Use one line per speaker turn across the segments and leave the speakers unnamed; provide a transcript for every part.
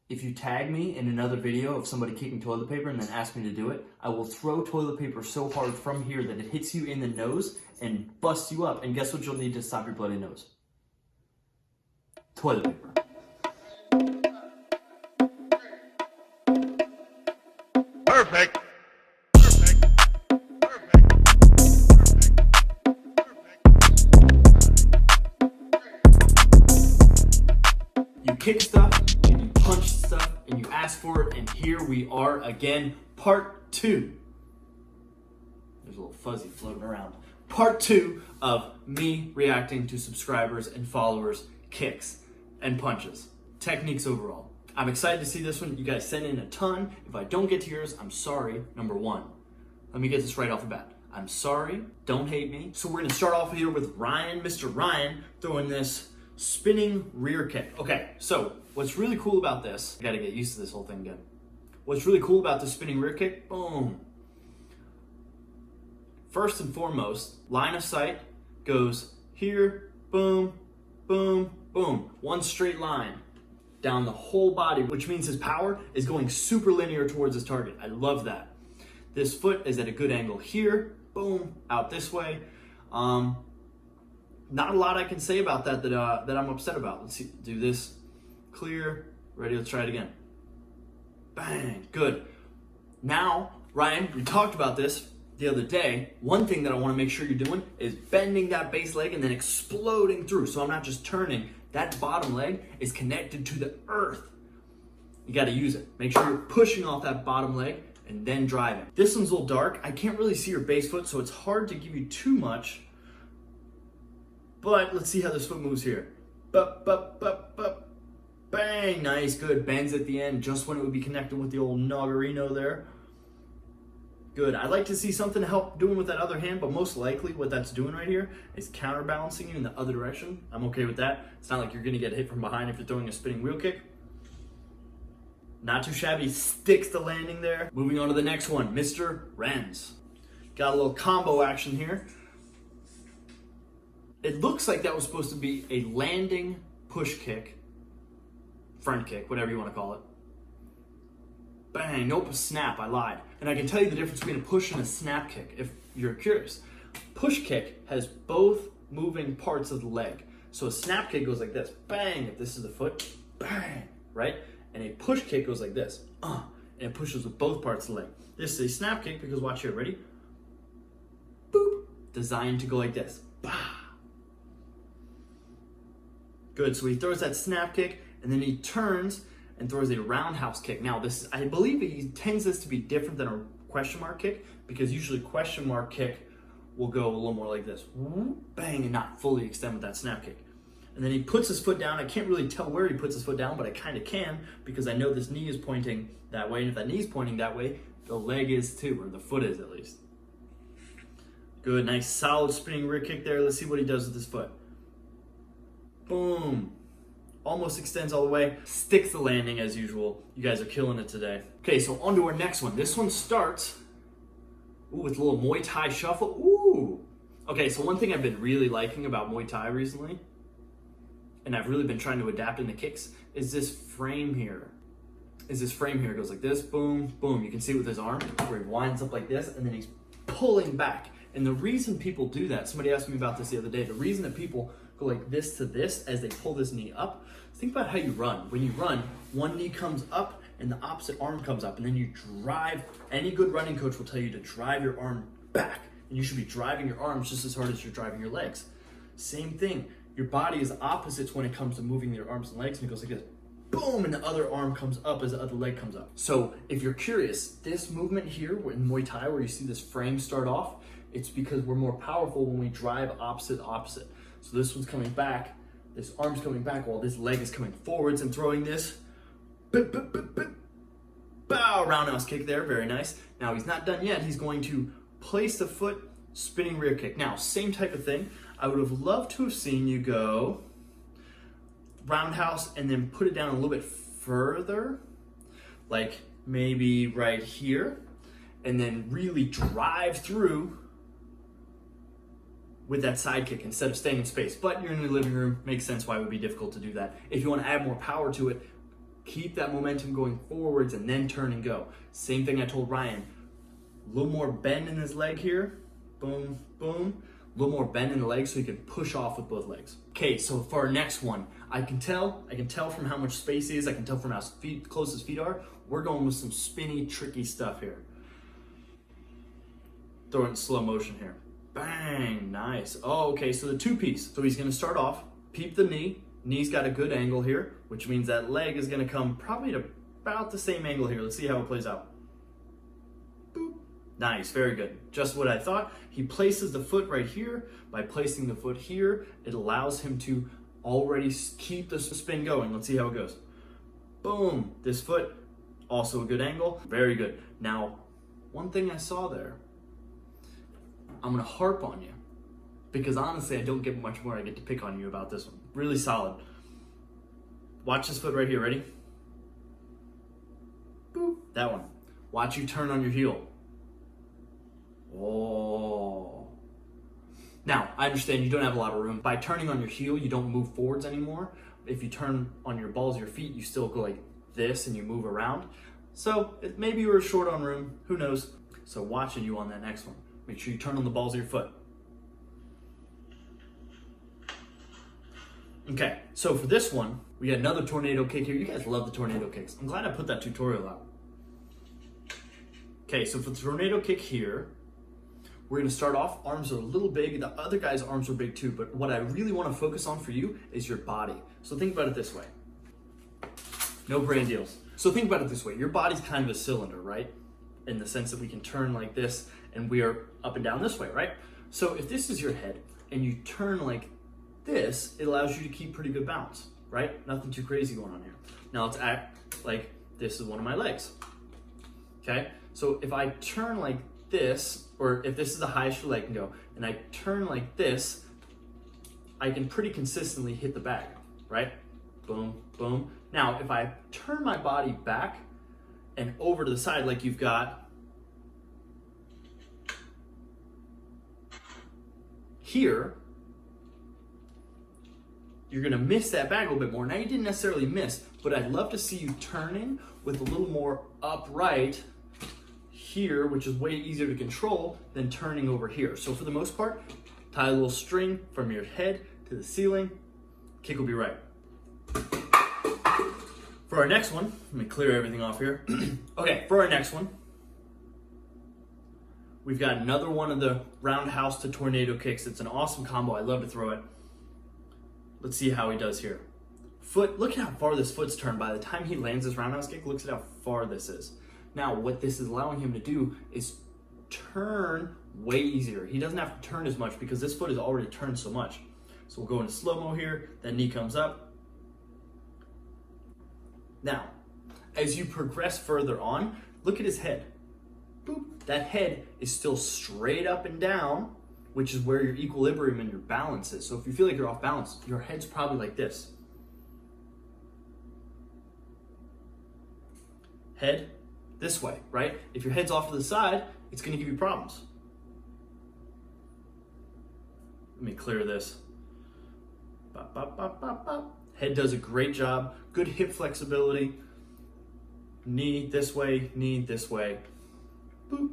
If you tag me in another video of somebody kicking toilet paper and then ask me to do it, I will throw toilet paper so hard from here that it hits you in the nose and busts you up. And guess what you'll need to stop your bloody nose? Toilet paper.
Perfect.
You kick stuff, and you punch stuff, and you ask for it, and here we are again, part 2. There's a little fuzzy floating around. Part 2 of me reacting to subscribers and followers' kicks and punches. Techniques overall. I'm excited to see this one. You guys sent in a ton. If I don't get to yours, I'm sorry, number 1. Let me get this right off the bat. I'm sorry, don't hate me. So we're gonna start off here with Ryan, Mr. Ryan, throwing this spinning rear kick. Okay, so what's really cool about this, I gotta get used to this whole thing again. What's really cool about the spinning rear kick, boom. First and foremost, line of sight goes here, boom, boom, boom. One straight line down the whole body, which means his power is going super linear towards his target. I love that. This foot is at a good angle here, boom, out this way. Not a lot I can say about that that I'm upset about. Let's see, do this, clear, ready, let's try it again. Bang, good. Now, Ryan, we talked about this the other day. One thing that I wanna make sure you're doing is bending that base leg and then exploding through. So I'm not just turning, that bottom leg is connected to the earth. You gotta use it. Make sure you're pushing off that bottom leg and then driving. This one's a little dark. I can't really see your base foot, so it's hard to give you too much. But let's see how this foot moves here. Bang, nice, good. Bends at the end, just when it would be connected with the old Nagarino there. Good, I'd like to see something to help doing with that other hand, but most likely what that's doing right here is counterbalancing you in the other direction. I'm okay with that. It's not like you're gonna get hit from behind if you're throwing a spinning wheel kick. Not too shabby, sticks the landing there. Moving on to the next one, Mr. Renz. Got a little combo action here. It looks like that was supposed to be a landing push kick, front kick, whatever you want to call it. Bang, nope, a snap, I lied. And I can tell you the difference between a push and a snap kick if you're curious. Push kick has both moving parts of the leg. So a snap kick goes like this, bang, if this is the foot, bang, right? And a push kick goes like this, and it pushes with both parts of the leg. This is a snap kick because watch here, ready? Boop, designed to go like this, bah. Good, so he throws that snap kick, and then he turns and throws a roundhouse kick. Now this, I believe he tends this to be different than a question mark kick, because usually question mark kick will go a little more like this, bang, and not fully extend with that snap kick. And then he puts his foot down. I can't really tell where he puts his foot down, but I kind of can, because I know this knee is pointing that way, and if that knee is pointing that way, the leg is too, or the foot is at least. Good, nice solid spinning rear kick there. Let's see what he does with his foot. Boom. Almost extends all the way. Sticks the landing as usual. You guys are killing it today. Okay, so on to our next one. This one starts with a little Muay Thai shuffle. Ooh. Okay, so one thing I've been really liking about Muay Thai recently, and I've really been trying to adapt in the kicks, is this frame here. It goes like this, boom, boom. You can see it with his arm, where he winds up like this, and then he's pulling back. And the reason people do that, somebody asked me about this the other day, the reason that people go like this to this as they pull this knee up, think about how you run. When you run, one knee comes up and the opposite arm comes up, and then you drive. Any good running coach will tell you to drive your arm back, and you should be driving your arms just as hard as you're driving your legs. Same thing, your body is opposites when it comes to moving your arms and legs, and it goes like this, boom, and the other arm comes up as the other leg comes up. So if you're curious, this movement here in Muay Thai where you see this frame start off, it's because we're more powerful when we drive opposite. So this one's coming back, this arm's coming back while this leg is coming forwards and throwing this. Bow, roundhouse kick there, very nice. Now he's not done yet, he's going to place the foot, spinning rear kick. Now, same type of thing. I would have loved to have seen you go roundhouse and then put it down a little bit further, like maybe right here, and then really drive through with that side kick instead of staying in space. But you're in the living room, makes sense why it would be difficult to do that. If you want to add more power to it, Keep that momentum going forwards and then turn and go. Same thing I told Ryan. A little more bend in his leg here. Boom, boom. A little more bend in the leg so he can push off with both legs. Okay, so for our next one, I can tell from how much space he is, I can tell from how close his feet are. We're going with some spinny, tricky stuff here. Throw it in slow motion here. Bang, nice. Oh, okay, so the two-piece. So he's gonna start off, peep the knee. Knee's got a good angle here, which means that leg is gonna come probably to about the same angle here. Let's see how it plays out. Boop. Nice, very good. Just what I thought. He places the foot right here. By placing the foot here, it allows him to already keep the spin going. Let's see how it goes. Boom, this foot, also a good angle. Very good. Now, one thing I saw there, I'm gonna harp on you because honestly, I don't get much more I get to pick on you about this one. Really solid. Watch this foot right here, ready? Boop, that one. Watch you turn on your heel. Oh. Now, I understand you don't have a lot of room. By turning on your heel, you don't move forwards anymore. If you turn on your balls of your feet, you still go like this and you move around. So maybe you were short on room, who knows? So watching you on that next one. Make sure you turn on the balls of your foot. Okay, so for this one, we got another tornado kick here. You guys love the tornado kicks. I'm glad I put that tutorial out. Okay, so for the tornado kick here, we're gonna start off, arms are a little big. The other guy's arms are big too, but what I really wanna focus on for you is your body. So think about it this way. No brand deals. So think about it this way. Your body's kind of a cylinder, right? In the sense that we can turn like this and we are up and down this way, right? So if this is your head and you turn like this, it allows you to keep pretty good balance, right? Nothing too crazy going on here. Now let's act like this is one of my legs, okay? So if I turn like this, or if this is the highest your leg can go, and I turn like this, I can pretty consistently hit the bag, right? Boom, boom. Now, if I turn my body back and over to the side like you've got here, you're gonna miss that bag a little bit more. Now you didn't necessarily miss, but I'd love to see you turning with a little more upright here, which is way easier to control than turning over here. So for the most part, tie a little string from your head to the ceiling, kick will be right. For our next one, let me clear everything off here. Okay, for our next one, we've got another one of the roundhouse to tornado kicks. It's an awesome combo, I love to throw it. Let's see how he does here. Foot, look at how far this foot's turned. By the time he lands this roundhouse kick, look at how far this is. Now, what this is allowing him to do is turn way easier. He doesn't have to turn as much because this foot is already turned so much. So we'll go into slow-mo here, that knee comes up. Now, as you progress further on, look at his head. Boop. That head is still straight up and down, which is where your equilibrium and your balance is. So if you feel like you're off balance, your head's probably like this. Head this way, right? If your head's off to the side, it's gonna give you problems. Let me clear this. Bop, bop, bop, bop, bop. Head does a great job. Good hip flexibility. Knee this way, knee this way. Boop.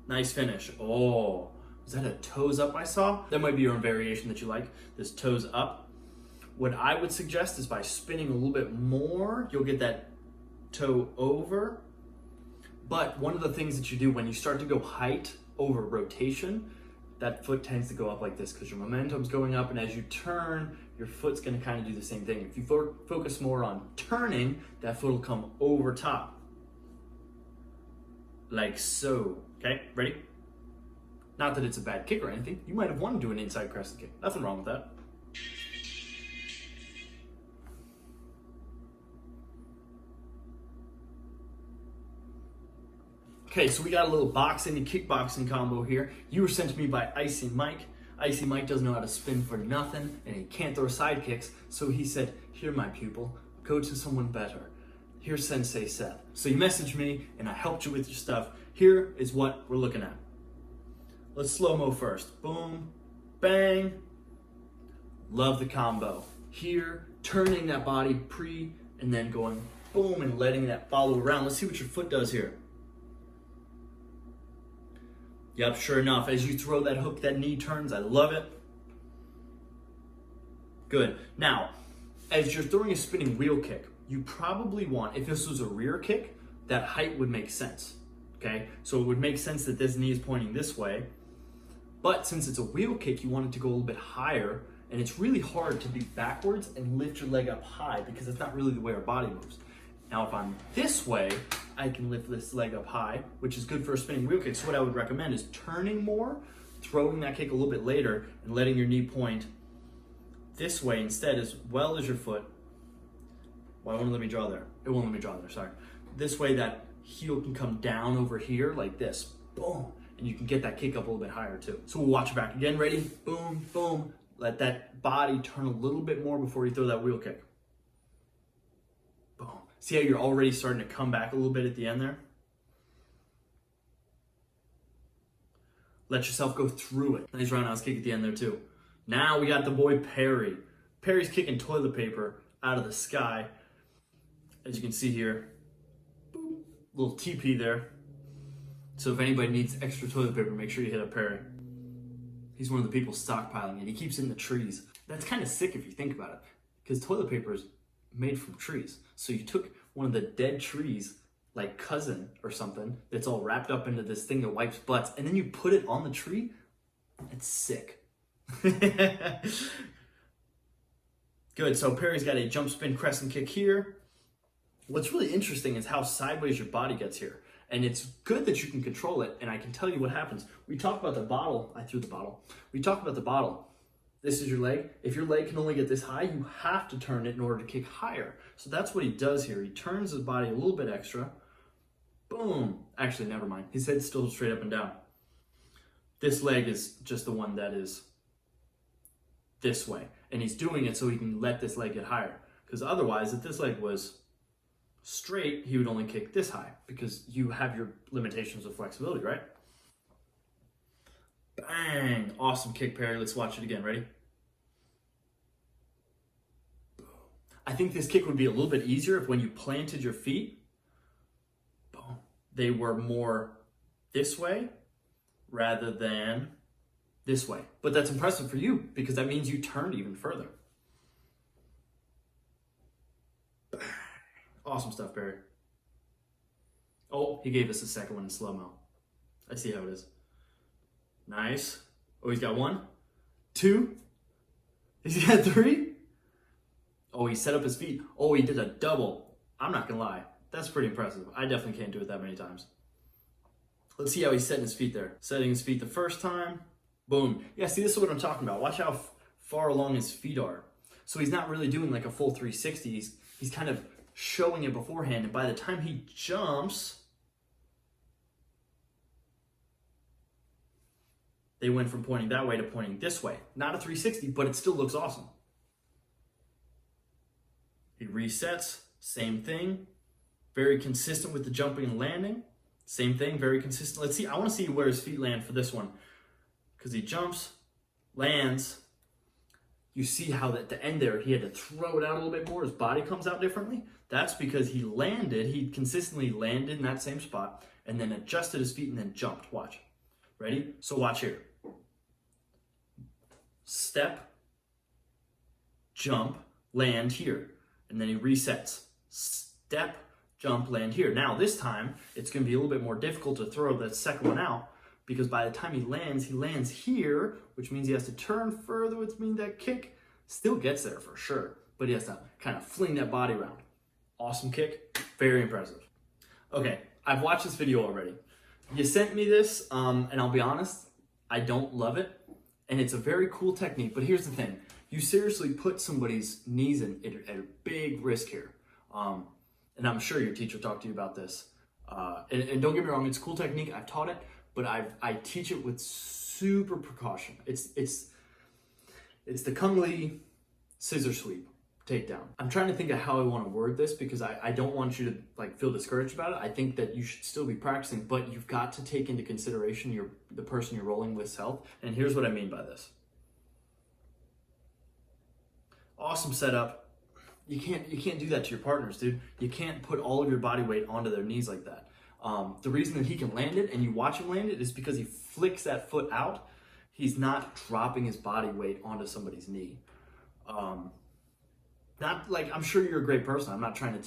Nice finish. Oh, was that a toes up I saw? That might be your own variation that you like, this toes up. What I would suggest is by spinning a little bit more, you'll get that toe over. But one of the things that you do when you start to go height over rotation, that foot tends to go up like this because your momentum's going up, and as you turn, your foot's gonna kind of do the same thing. If you focus more on turning, that foot will come over top. Like so, okay, ready? Not that it's a bad kick or anything. You might have wanted to do an inside crescent kick. Nothing wrong with that. Okay, so we got a little boxing and kickboxing combo here. You were sent to me by Icy Mike. Icy Mike doesn't know how to spin for nothing, and he can't throw side kicks, so he said, here, my pupil, go to someone better. Here's Sensei Seth. So you messaged me, and I helped you with your stuff. Here is what we're looking at. Let's slow-mo first. Boom, bang. Love the combo. Here turning that body pre and then going boom and letting that follow around. Let's see what your foot does here. Yep, sure enough, as you throw that hook, that knee turns. I love it. Good. Now, as you're throwing a spinning wheel kick, you probably want, if this was a rear kick, that height would make sense, okay? So it would make sense that this knee is pointing this way, but since it's a wheel kick, you want it to go a little bit higher, and it's really hard to be backwards and lift your leg up high because that's not really the way our body moves. Now, if I'm this way, I can lift this leg up high, which is good for a spinning wheel kick. So what I would recommend is turning more, throwing that kick a little bit later, and letting your knee point this way instead as well as your foot. Well, it won't let me draw there. It won't let me draw there, sorry. This way that heel can come down over here like this. Boom. And you can get that kick up a little bit higher too. So we'll watch it back again. Ready? Boom, boom. Let that body turn a little bit more before you throw that wheel kick. Boom. See how you're already starting to come back a little bit at the end there? Let yourself go through it. Nice roundhouse kick at the end there too. Now we got the boy Perry. Perry's kicking toilet paper out of the sky. As you can see here, boop, little TP there. So if anybody needs extra toilet paper, make sure you hit up Perry. He's one of the people stockpiling it. He keeps it in the trees. That's kind of sick if you think about it, because toilet paper is made from trees. So you took one of the dead trees, like cousin or something, that's all wrapped up into this thing that wipes butts, and then you put it on the tree. It's sick. Good, so Perry's got a jump spin crescent kick here. What's really interesting is how sideways your body gets here. And it's good that you can control it, and I can tell you what happens. We talk about the bottle. I threw the bottle. We talk about the bottle. This is your leg. If your leg can only get this high, you have to turn it in order to kick higher. So that's what he does here. He turns his body a little bit extra. Boom. Actually, never mind. His head's still straight up and down. This leg is just the one that is this way. And he's doing it so he can let this leg get higher. Because otherwise, if this leg was straight, he would only kick this high because you have your limitations of flexibility, right? Bang! Awesome kick, Perry. Let's watch it again. Ready? I think this kick would be a little bit easier if when you planted your feet, boom, they were more this way rather than this way. But that's impressive for you because that means you turned even further. Bang. Awesome stuff, Barry. Oh, he gave us a second one in slow-mo. I see how it is. Nice. Oh, he's got 1, 2. He's got 3. Oh, he set up his feet. Oh, he did a double. I'm not gonna lie. That's pretty impressive. I definitely can't do it that many times. Let's see how he's setting his feet there. Setting his feet the first time. Boom. Yeah, see, this is what I'm talking about. Watch how far along his feet are. So he's not really doing like a full 360. He's kind of showing it beforehand, and by the time he jumps, they went from pointing that way to pointing this way. Not a 360, but it still looks awesome. He resets, same thing. Very consistent with the jumping and landing. Same thing, very consistent. Let's see, I want to see where his feet land for this one. Because he jumps, lands. You see how at the end there, he had to throw it out a little bit more. His body comes out differently. That's because he consistently landed in that same spot and then adjusted his feet and then jumped. Watch. Ready? So watch here. Step, jump, land here. And then he resets. Step, jump, land here. Now this time, it's going to be a little bit more difficult to throw that second one out because by the time he lands here, which means he has to turn further, which means that kick still gets there for sure, but he has to kind of fling that body around. Awesome kick, very impressive. Okay, I've watched this video already. You sent me this, and I'll be honest, I don't love it, and it's a very cool technique, but here's the thing. You seriously put somebody's knees at a big risk here, and I'm sure your teacher talked to you about this. And don't get me wrong, it's a cool technique, I've taught it, but I teach it with super precaution. It's the Kung Lee scissor sweep takedown. I'm trying to think of how I want to word this because I don't want you to like feel discouraged about it. I think that you should still be practicing, but you've got to take into consideration the person you're rolling with's health. And here's what I mean by this. Awesome setup. You can't do that to your partners, dude. You can't put all of your body weight onto their knees like that. The reason that he can land it and you watch him land it is because he flicks that foot out. He's not dropping his body weight onto somebody's knee. Not like, I'm sure you're a great person. I'm not trying to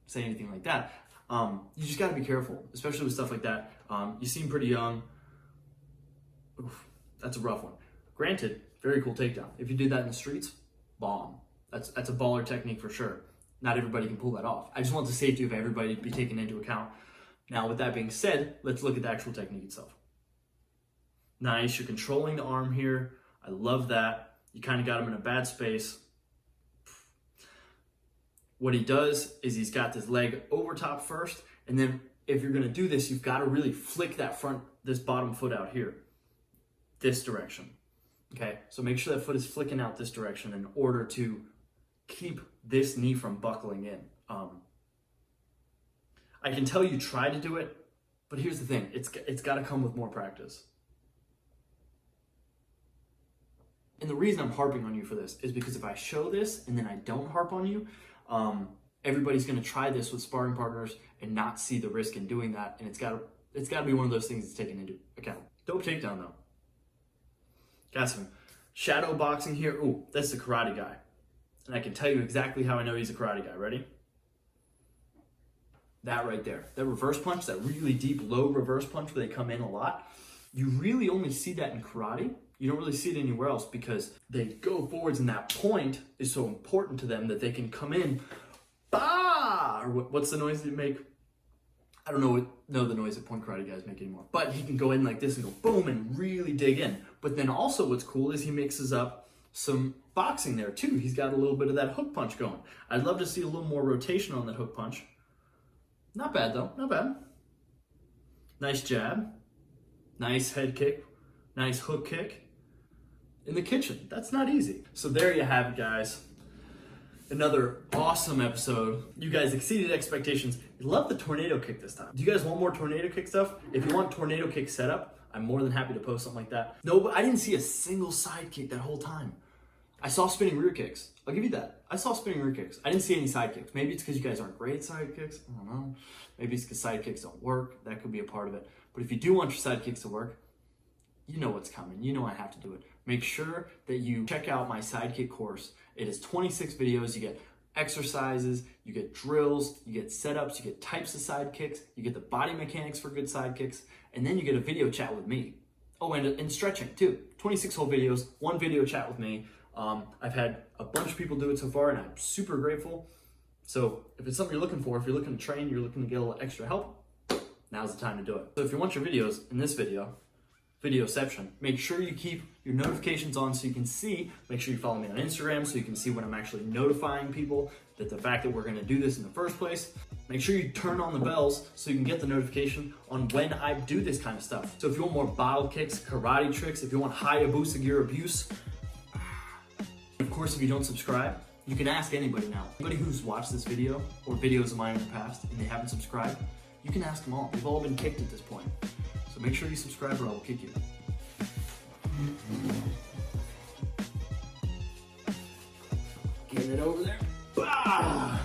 say anything like that. You just got to be careful, especially with stuff like that. You seem pretty young. Oof, that's a rough one. Granted, very cool takedown. If you did that in the streets, bomb. That's a baller technique for sure. Not everybody can pull that off. I just want the safety of everybody to be taken into account. Now, with that being said, let's look at the actual technique itself. Nice, you're controlling the arm here. I love that. You kind of got him in a bad space. What he does is he's got this leg over top first, and then if you're gonna do this, you've gotta really flick this bottom foot out here, this direction, okay? So make sure that foot is flicking out this direction in order to keep this knee from buckling in. I can tell you try to do it, but here's the thing, it's gotta come with more practice. And the reason I'm harping on you for this is because if I show this and then I don't harp on you, everybody's gonna try this with sparring partners and not see the risk in doing that, and it's gotta be one of those things that's taken into account. Dope takedown though. Got some shadow boxing here. Ooh, that's the karate guy. And I can tell you exactly how I know he's a karate guy. Ready? That right there. That reverse punch, that really deep, low reverse punch where they come in a lot. You really only see that in karate. You don't really see it anywhere else because they go forwards and that point is so important to them that they can come in, bah! Or what's the noise they make? I don't know the noise that point karate guys make anymore. But he can go in like this and go boom and really dig in. But then also what's cool is he mixes up some boxing there too. He's got a little bit of that hook punch going. I'd love to see a little more rotation on that hook punch. Not bad though, not bad. Nice jab, nice head kick, nice hook kick. In the kitchen, that's not easy. So there you have it, guys. Another awesome episode. You guys exceeded expectations. I love the tornado kick this time. Do you guys want more tornado kick stuff? If you want tornado kick setup, I'm more than happy to post something like that. No, but I didn't see a single side kick that whole time. I saw spinning rear kicks. I'll give you that. I saw spinning rear kicks. I didn't see any side kicks. Maybe it's because you guys aren't great at side kicks. I don't know. Maybe it's because side kicks don't work. That could be a part of it. But if you do want your side kicks to work, you know what's coming. You know I have to do it. Make sure that you check out my sidekick course. It is 26 videos. You get exercises, you get drills, you get setups, you get types of side kicks, you get the body mechanics for good side kicks, and then you get a video chat with me. Oh, and stretching too. 26 whole videos, one video chat with me. I've had a bunch of people do it so far, and I'm super grateful. So if it's something you're looking for, if you're looking to train, you're looking to get a little extra help, now's the time to do it. So if you want your videos in this videoception, make sure you keep your notifications on so you can see. Make sure you follow me on Instagram so you can see when I'm actually notifying people that the fact that we're going to do this in the first place. Make sure you turn on the bells so you can get the notification on when I do this kind of stuff. So if you want more bottle kicks, karate tricks, if you want Hayabusa Gear abuse, of course, if you don't subscribe, you can ask anybody now. Anybody who's watched this video or videos of mine in the past and they haven't subscribed, you can ask them all. They've all been kicked at this point. So make sure you subscribe or I will kick you. Getting it over there. Bah!